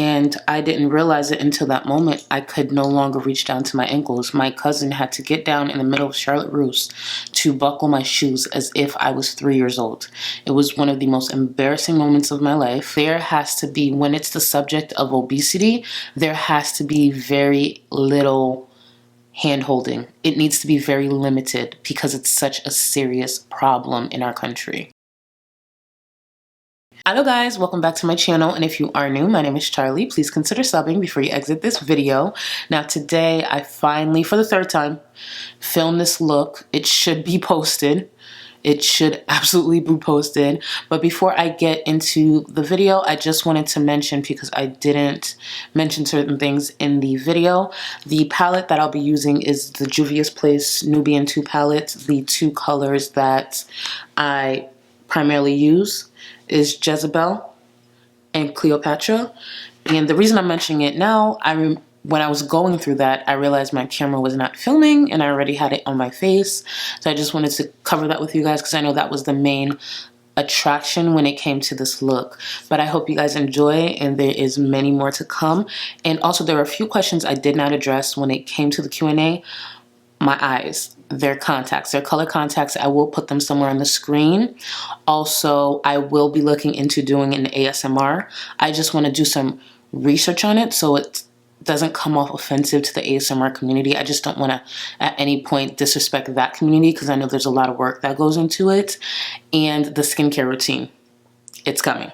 And I didn't realize it until that moment. I could no longer reach down to my ankles. My cousin had to get down in the middle of Charlotte Russe to buckle my shoes as if I was 3 years old. It was one of the most embarrassing moments of my life. There has to be, when it's the subject of obesity, there has to be very little hand-holding. It needs to be very limited because it's such a serious problem in our country. Hello guys, welcome back to my channel, and if you are new, my name is Charlie. Please consider subbing before you exit this video. Now today I finally, for the third time, filmed this look. It should be posted. It should absolutely be posted. But before I get into the video, I just wanted to mention, because I didn't mention certain things in the video, the palette that I'll be using is the Juvia's Place Nubian 2 palette. The two colors that I primarily use is Jezebel and Cleopatra. And the reason I'm mentioning it now, when I was going through that, I realized my camera was not filming and I already had it on my face. So I just wanted to cover that with you guys because I know that was the main attraction when it came to this look. But I hope you guys enjoy, and there is many more to come. And also there were a few questions I did not address when it came to the Q&A. My eyes, their contacts, their color contacts, I will put them somewhere on the screen. Also, I will be looking into doing an ASMR. I just want to do some research on it so it doesn't come off offensive to the ASMR community. I just don't want to at any point disrespect that community because I know there's a lot of work that goes into it. And the skincare routine, it's coming.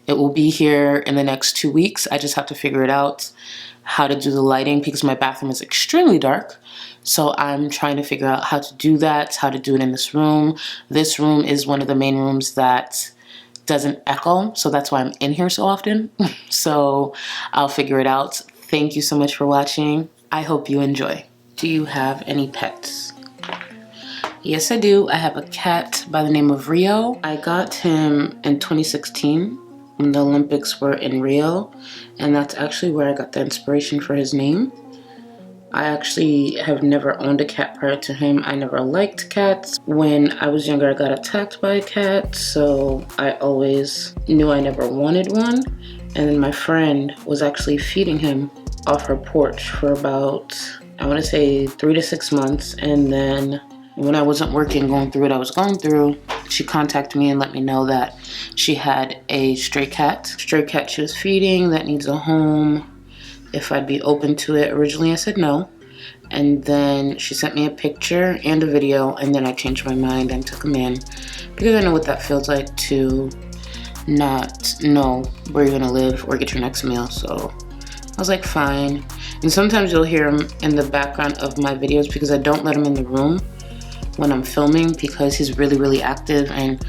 It will be here in the next 2 weeks. I just have to figure it out how to do the lighting because my bathroom is extremely dark. So I'm trying to figure out how to do that, how to do it in this room. This room is one of the main rooms that doesn't echo, so that's why I'm in here so often. So I'll figure it out. Thank you so much for watching. I hope you enjoy. Do you have any pets? Yes, I do. I have a cat by the name of Rio. I got him in 2016 when the Olympics were in Rio, and that's actually where I got the inspiration for his name. I actually have never owned a cat prior to him. I never liked cats. When I was younger, I got attacked by a cat, so I always knew I never wanted one. And then my friend was actually feeding him off her porch for about, I want to say 3 to 6 months. And then when I wasn't working, going through what I was going through, she contacted me and let me know that she had a stray cat she was feeding that needs a home. If I'd be open to it. Originally I said no, and then she sent me a picture and a video, and then I changed my mind and took him in because I know what that feels like to not know where you're gonna live or get your next meal. So I was like, fine. And sometimes you'll hear him in the background of my videos because I don't let him in the room when I'm filming because he's really active and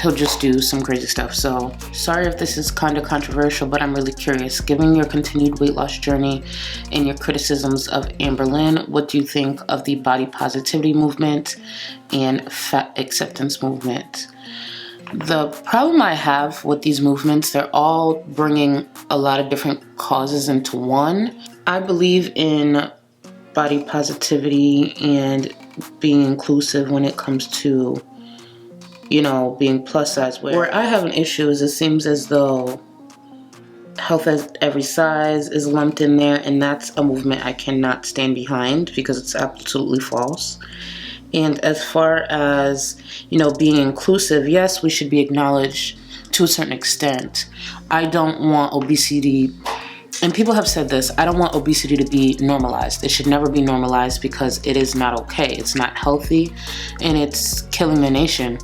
he'll just do some crazy stuff. So sorry if this is kind of controversial, but I'm really curious. Given your continued weight loss journey and your criticisms of Amberlynn, what do you think of the body positivity movement and fat acceptance movement? The problem I have with these movements, they're all bringing a lot of different causes into one. I believe in body positivity and being inclusive when it comes to, you know, being plus size. Where I have an issue is it seems as though health at every size is lumped in there, and that's a movement I cannot stand behind because it's absolutely false. And as far as, you know, being inclusive, yes, we should be acknowledged to a certain extent. I don't want obesity, and people have said this, I don't want obesity to be normalized. It should never be normalized because it is not okay. It's not healthy, and it's killing the nation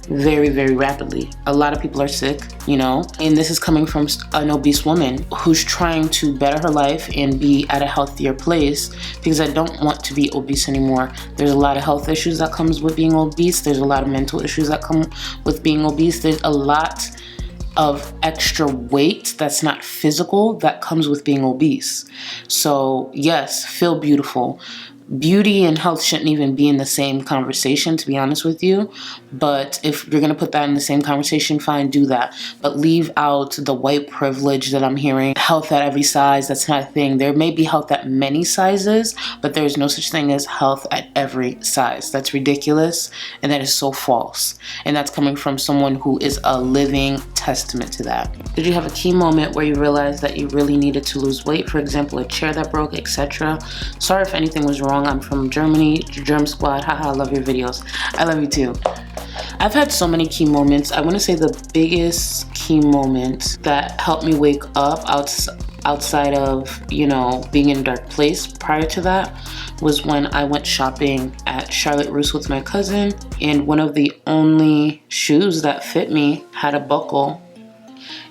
very rapidly. A lot of people are sick, you know, and this is coming from an obese woman who's trying to better her life and be at a healthier place because I don't want to be obese anymore. There's a lot of health issues that comes with being obese. There's a lot of mental issues that come with being obese. There's a lot of extra weight that's not physical that comes with being obese. So yes, feel beautiful. beauty and health shouldn't even be in the same conversation, to be honest with you. But if you're going to put that in the same conversation, fine, do that. But leave out the white privilege that I'm hearing. Health at every size, that's not a thing. There may be health at many sizes, but there's no such thing as health at every size. That's ridiculous, and that is so false. And that's coming from someone who is a living testament to that. Did you have a key moment where you realized that you really needed to lose weight? For example, a chair that broke, etc. Sorry if anything was wrong. I'm from Germany, Germ Squad. Haha, I love your videos. I love you too. I've had so many key moments. I want to say the biggest key moment that helped me wake up outside of, you know, being in a dark place prior to that was when I went shopping at Charlotte Russe with my cousin, and one of the only shoes that fit me had a buckle.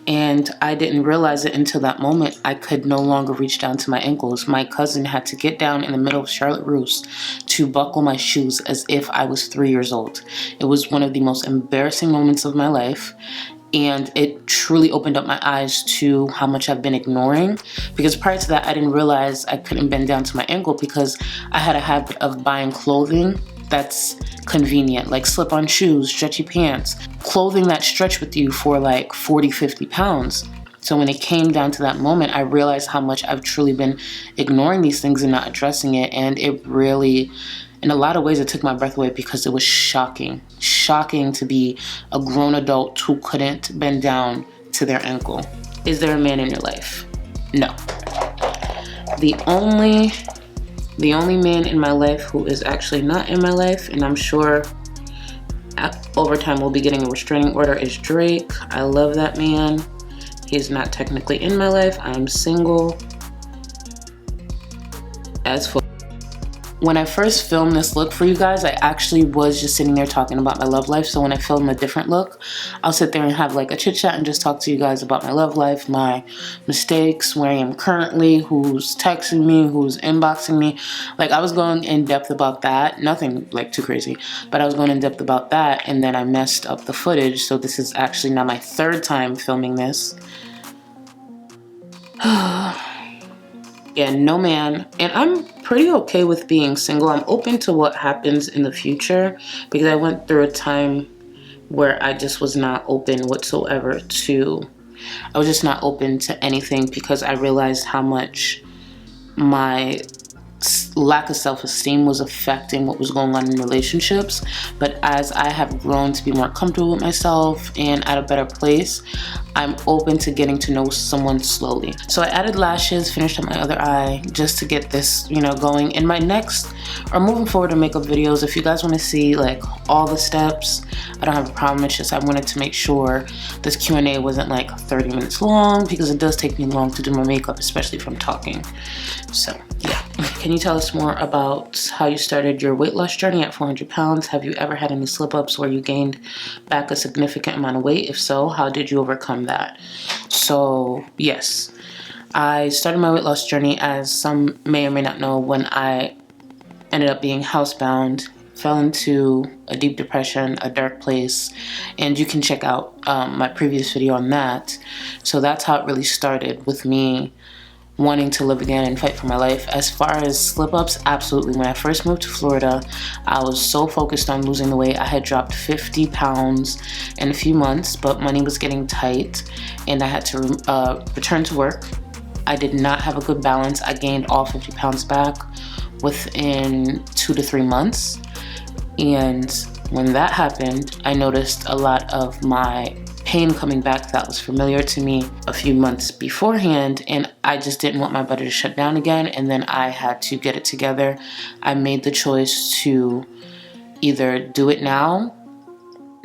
And I didn't realize it until that moment. I could no longer reach down to my ankles. My cousin had to get down in the middle of Charlotte Russe to buckle my shoes as if I was 3 years old. It was one of the most embarrassing moments of my life. And it truly opened up my eyes to how much I've been ignoring. Because prior to that, I didn't realize I couldn't bend down to my ankle because I had a habit of buying clothing that's convenient, like slip-on shoes, stretchy pants, clothing that stretch with you for like 40, 50 pounds. So when it came down to that moment, I realized how much I've truly been ignoring these things and not addressing it. And it really, in a lot of ways, it took my breath away because it was shocking. Shocking to be a grown adult who couldn't bend down to their ankle. Is there a man in your life? No. The only man in my life who is actually not in my life, and I'm sure over time we'll be getting a restraining order, is Drake. I love that man. He's not technically in my life. I'm single as fuck. When I first filmed this look for you guys, I actually was just sitting there talking about my love life. So when I film a different look, I'll sit there and have like a chit chat and just talk to you guys about my love life, my mistakes, where I am currently, who's texting me, who's inboxing me. Like I was going in depth about that. Nothing like too crazy, but I was going in depth about that, and then I messed up the footage. So this is actually now my third time filming this. Yeah, no man. And I'm pretty okay with being single. I'm open to what happens in the future because I went through a time where I just was not open whatsoever to, I was just not open to anything because I realized how much my lack of self-esteem was affecting what was going on in relationships. But as I have grown to be more comfortable with myself and at a better place, I'm open to getting to know someone slowly. So I added lashes, finished up my other eye just to get this, you know, going. In my next or moving forward in makeup videos, if you guys want to see like all the steps, I don't have a problem. It's just I wanted to make sure this Q&A wasn't like 30 minutes long because it does take me long to do my makeup, especially if I'm talking. So yeah. Can you tell us more about how you started your weight loss journey at 400 pounds? Have you ever had any slip-ups where you gained back a significant amount of weight? If so, how did you overcome that? So yes, I started my weight loss journey, as some may or may not know, when I ended up being housebound, fell into a deep depression, a dark place, and you can check out my previous video on that. So that's how it really started, with me wanting to live again and fight for my life. As far as slip-ups, absolutely. When I first moved to Florida, I was so focused on losing the weight. I had dropped 50 pounds in a few months, but money was getting tight and I had to return to work. I did not have a good balance. I gained all 50 pounds back within 2 to 3 months. And when that happened, I noticed a lot of my pain coming back that was familiar to me a few months beforehand, and I just didn't want my body to shut down again, and then I had to get it together. I made the choice to either do it now,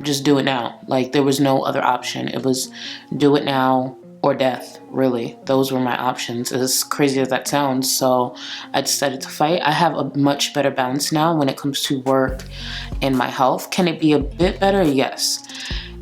just do it now. Like there was no other option. It was do it now or death, really. Those were my options, as crazy as that sounds. So I decided to fight. I have a much better balance now when it comes to work and my health. Can it be a bit better? Yes.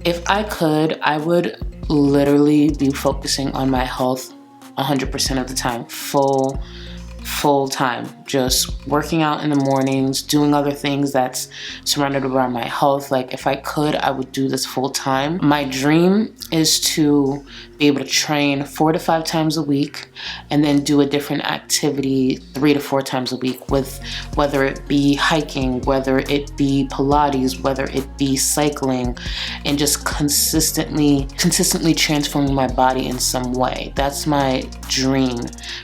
If I could, I would literally be focusing on my health 100% of the time, full time, just working out in the mornings, doing other things that's surrounded around my health. Like if I could, I would do this full time. My dream is to be able to train 4 to 5 times a week, and then do a different activity 3 to 4 times a week, with whether it be hiking, whether it be Pilates, whether it be cycling, and just consistently transforming my body in some way. That's my dream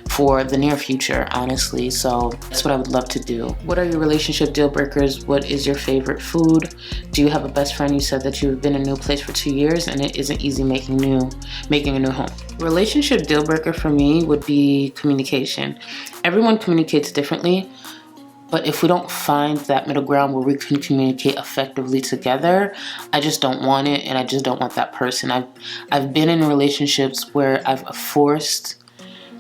for the near future, honestly. So that's what I would love to do. What are your relationship deal breakers? What is your favorite food? Do you have a best friend? You said that you've been in a new place for 2 years and it isn't easy making a new home. Relationship deal breaker for me would be communication. Everyone communicates differently, but if we don't find that middle ground where we can communicate effectively together, I just don't want it, and I just don't want that person. I've been in relationships where I've forced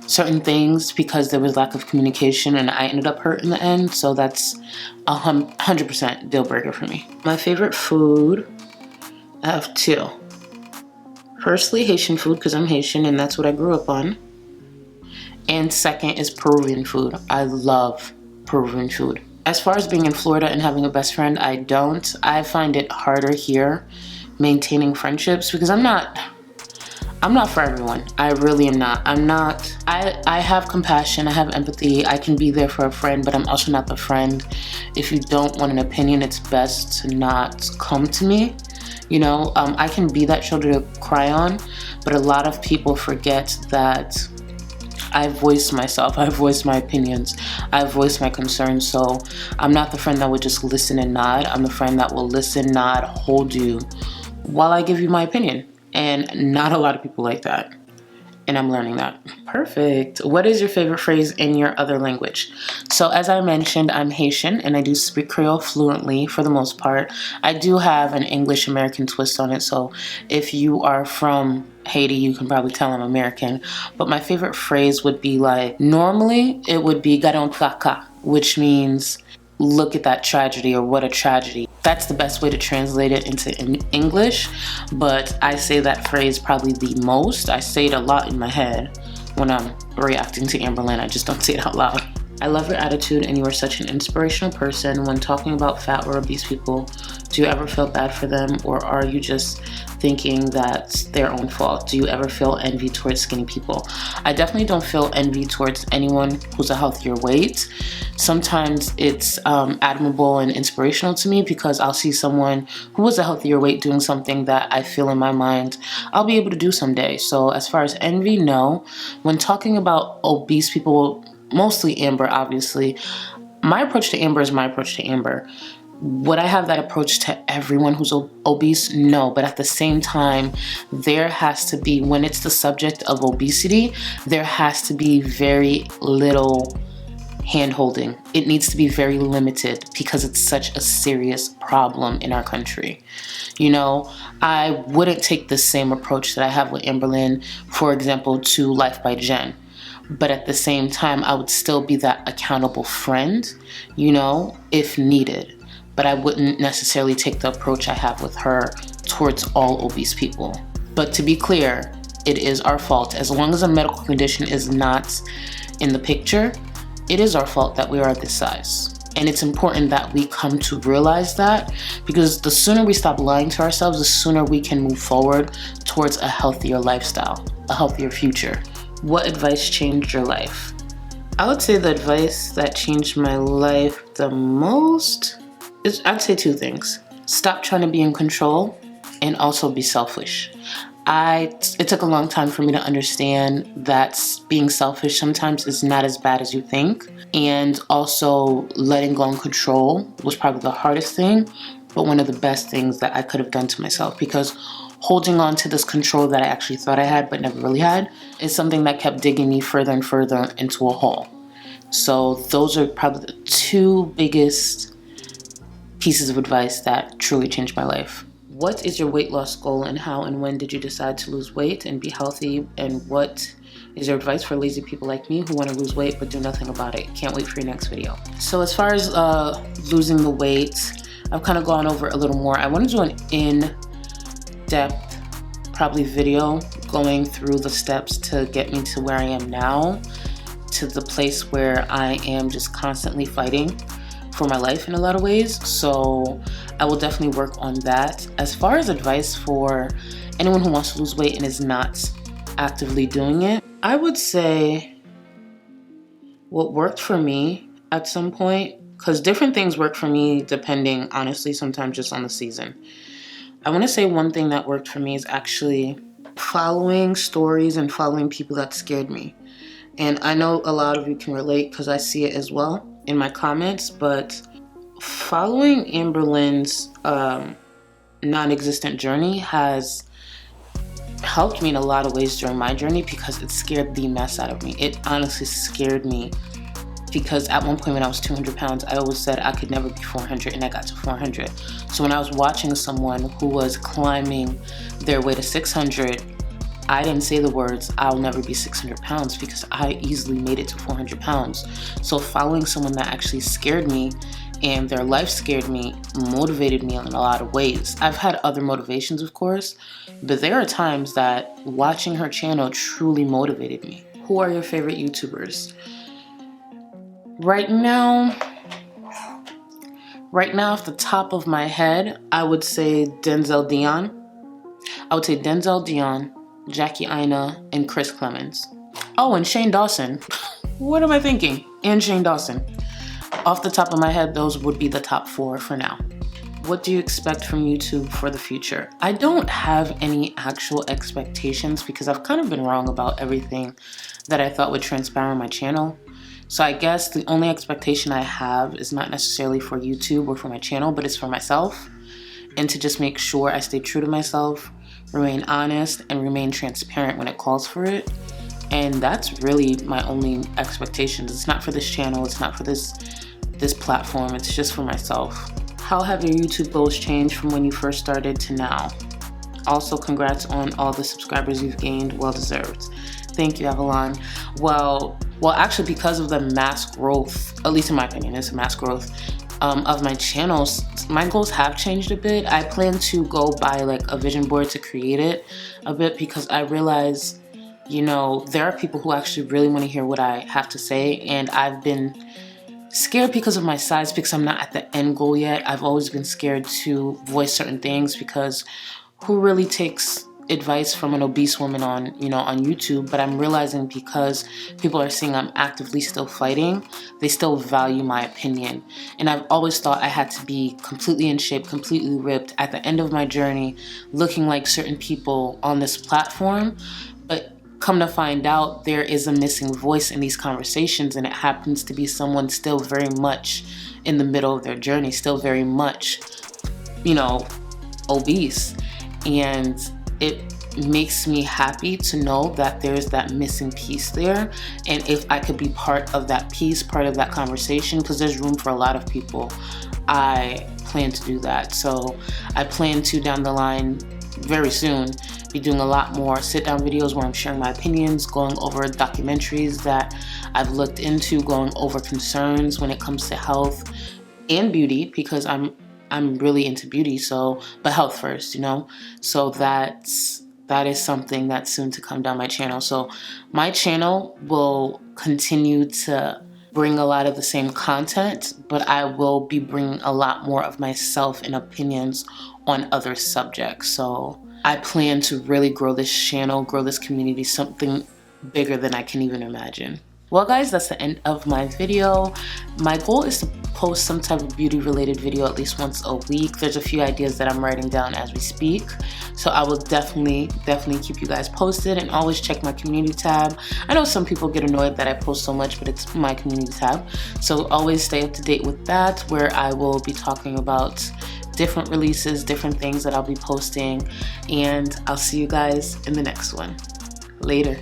certain things because there was lack of communication, and I ended up hurt in the end. So that's 100% deal breaker for me. My favorite food, I have 2. Firstly, Haitian food, because I'm Haitian and that's what I grew up on. And second is Peruvian food. I love Peruvian food. As far as being in Florida and having a best friend, I don't. I find it harder here maintaining friendships because I'm not for everyone. I really am not. I have compassion, I have empathy, I can be there for a friend, but I'm also not the friend. If you don't want an opinion, it's best to not come to me. You know, I can be that shoulder to cry on, but a lot of people forget that I voice myself, I voice my opinions, I voice my concerns. So I'm not the friend that would just listen and nod. I'm the friend that will listen, nod, hold you while I give you my opinion. And not a lot of people like that. And I'm learning that. Perfect. What is your favorite phrase in your other language? So as I mentioned, I'm Haitian and I do speak Creole fluently for the most part. I do have an English American twist on it. So if you are from Haiti, you can probably tell I'm American. But my favorite phrase would be like, normally it would be garon kaka, which means look at that tragedy, or what a tragedy. That's the best way to translate it into English, but I say that phrase probably the most. I say it a lot in my head when I'm reacting to Amberlynn. I just don't say it out loud. I love your attitude and you are such an inspirational person. When talking about fat or obese people, do you ever feel bad for them, or are you just thinking that's their own fault? Do you ever feel envy towards skinny people? I definitely don't feel envy towards anyone who's a healthier weight. Sometimes it's admirable and inspirational to me because I'll see someone who was a healthier weight doing something that I feel in my mind I'll be able to do someday. So as far as envy, no. When talking about obese people, mostly Amber, obviously, my approach to Amber is my approach to Amber. Would I have that approach to everyone who's obese? No, but at the same time, there has to be, when it's the subject of obesity, there has to be very little hand-holding. It needs to be very limited because it's such a serious problem in our country. You know, I wouldn't take the same approach that I have with Amberlynn, for example, to Life by Jen. But at the same time, I would still be that accountable friend, you know, if needed. But I wouldn't necessarily take the approach I have with her towards all obese people. But to be clear, it is our fault. As long as a medical condition is not in the picture, it is our fault that we are this size. And it's important that we come to realize that, because the sooner we stop lying to ourselves, the sooner we can move forward towards a healthier lifestyle, a healthier future. What advice changed your life? I would say the advice that changed my life the most is, I'd say 2 things. Stop trying to be in control and also be selfish. It took a long time for me to understand that being selfish sometimes is not as bad as you think. And also letting go and control was probably the hardest thing, but one of the best things that I could have done to myself, because holding on to this control that I actually thought I had but never really had is something that kept digging me further and further into a hole. So those are probably the 2 biggest pieces of advice that truly changed my life. What is your weight loss goal, and how and when did you decide to lose weight and be healthy? And what is your advice for lazy people like me who want to lose weight but do nothing about it? Can't wait for your next video. So as far as losing the weight, I've kind of gone over it a little more. I want to do an in-depth probably video going through the steps to get me to where I am now, to the place where I am just constantly fighting for my life in a lot of ways. So I will definitely work on that. As far as advice for anyone who wants to lose weight and is not actively doing it. I would say what worked for me at some point, because different things work for me depending, honestly, sometimes just on the season. I want to say one thing that worked for me is actually following stories and following people that scared me. And I know a lot of you can relate because I see it as well in my comments, but following Amberlynn's non-existent journey has helped me in a lot of ways during my journey because it scared the mess out of me. It honestly scared me because at one point when I was 200 pounds, I always said I could never be 400, and I got to 400. So when I was watching someone who was climbing their way to 600, I didn't say the words, I'll never be 600 pounds, because I easily made it to 400 pounds. So following someone that actually scared me and their life scared me motivated me in a lot of ways. I've had other motivations, of course, but there are times that watching her channel truly motivated me. Who are your favorite YouTubers? Right now, off the top of my head, I would say Denzel Dion. Jackie Aina, and Chris Clemens. Oh, and Shane Dawson. What am I thinking? And Shane Dawson. Off the top of my head, those would be the top 4 for now. What do you expect from YouTube for the future? I don't have any actual expectations because I've kind of been wrong about everything that I thought would transpire on my channel. So I guess the only expectation I have is not necessarily for YouTube or for my channel, but it's for myself. And to just make sure I stay true to myself, remain honest, and remain transparent when it calls for it. And that's really my only expectations. It's not for this channel, it's not for this platform, it's just for myself. How have your YouTube goals changed from when you first started to now? Also, congrats on all the subscribers you've gained, well deserved. Thank you, Avalon. Well, actually, because of the mass growth, at least in my opinion, it's a mass growth of my channels, my goals have changed a bit. I plan to go buy like a vision board to create it a bit because I realize, you know, there are people who actually really want to hear what I have to say, and I've been scared because of my size, because I'm not at the end goal yet. I've always been scared to voice certain things because who really takes advice from an obese woman on YouTube? But I'm realizing because people are seeing I'm actively still fighting, they still value my opinion. And I've always thought I had to be completely in shape, completely ripped at the end of my journey, looking like certain people on this platform. But come to find out, there is a missing voice in these conversations, and it happens to be someone still very much in the middle of their journey, still very much, obese. And it makes me happy to know that there's that missing piece there. And if I could be part of that piece, part of that conversation, because there's room for a lot of people, I plan to do that. So I plan to, down the line, very soon, be doing a lot more sit-down videos where I'm sharing my opinions, going over documentaries that I've looked into, going over concerns when it comes to health and beauty, because I'm really into beauty, but health first, So that is something that's soon to come down my channel. So my channel will continue to bring a lot of the same content, but I will be bringing a lot more of myself and opinions on other subjects. So I plan to really grow this channel, grow this community, something bigger than I can even imagine. Well guys, that's the end of my video. My goal is to post some type of beauty related video at least once a week. There's a few ideas that I'm writing down as we speak. So I will definitely keep you guys posted, and always check my community tab. I know some people get annoyed that I post so much, but it's my community tab. So always stay up to date with that, where I will be talking about different releases, different things that I'll be posting, and I'll see you guys in the next one. Later.